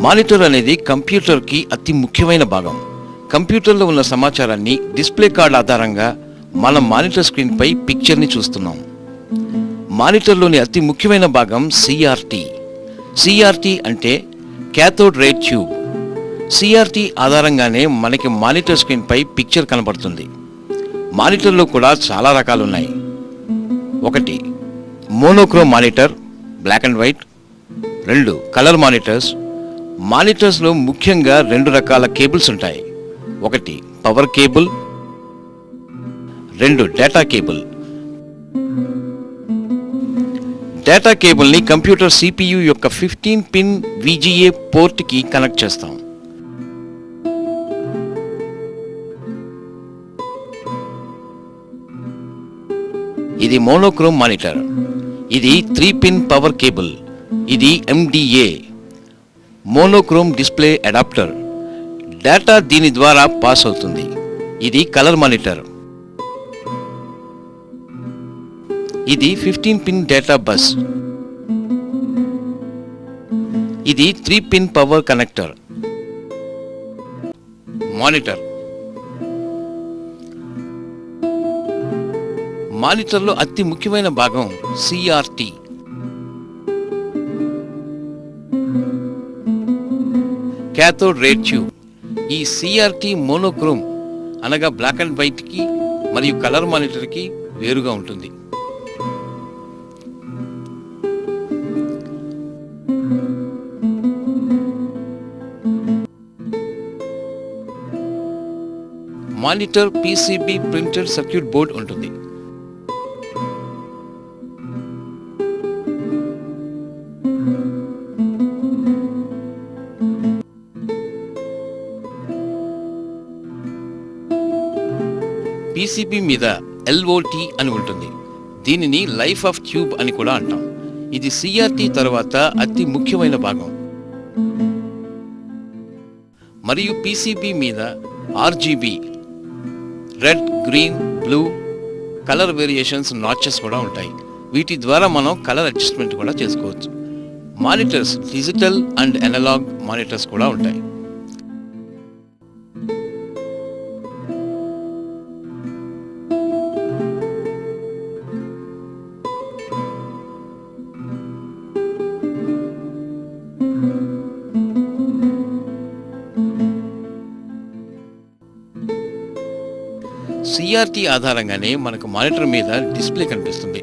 Monitor అనేది కంప్యూటర్కి అతి ముఖ్యమైన భాగం. కంప్యూటర్లో ఉన్న సమాచారాన్ని డిస్ప్లే కార్డ్ ఆధారంగా మనం మానిటర్ స్క్రీన్పై పిక్చర్ని చూస్తున్నాం. మానిటర్లోని అతి ముఖ్యమైన భాగం సిఆర్టీ అంటే క్యాథోడ్ రే ట్యూబ్. సిఆర్టీ ఆధారంగానే మనకి మానిటర్ స్క్రీన్పై పిక్చర్ కనబడుతుంది. మానిటర్లో కూడా చాలా రకాలున్నాయి. 1 monochrome monitor, black and white. 2 colour మానిటర్స్లో ముఖ్యంగా 2 రకాల కేబుల్స్ ఉంటాయి. 1 power cable, 2 data cable. Data కేబుల్ని కంప్యూటర్ CPU యొక్క 15 పిన్ VGA పోర్ట్కి కనెక్ట్ చేస్తాం. ఇది మోనోక్రోమ్ మానిటర్. ఇది 3 పిన్ పవర్ కేబుల్. ఇది MDA monochrome display adapter. Data దీని ద్వారా పాస్ అవుతుంది. ఇది కలర్ మానిటర్. ఇది 15 పిన్ డేటా బస్. ఇది 3 పిన్ పవర్ కనెక్టర్. మానిటర్లో అతి ముఖ్యమైన భాగం CRT. Cathode ray tube. ఈ CRT మోనోక్రోమ్ అనగా బ్లాక్ అండ్ వైట్కి మరియు కలర్ మానిటర్కి వేరుగా ఉంటుంది. Monitor PCB printed circuit board ఉంటుంది. PCB మీద LOT అని ఉంటుంది. దీనిని లైఫ్ ఆఫ్ ట్యూబ్ అని కూడా అంటాం. ఇది CRT తర్వాత అతి ముఖ్యమైన భాగం. మరియు PCB మీద RGB red, green, blue colour variations notches కూడా ఉంటాయి. వీటి ద్వారా మనం కలర్ అడ్జస్ట్మెంట్ కూడా చేసుకోవచ్చు. Monitors digital and analog monitors కూడా ఉంటాయి. CRT ఆధారంగానే మనకు మానిటర్ మీద డిస్ప్లే కనిపిస్తుంది.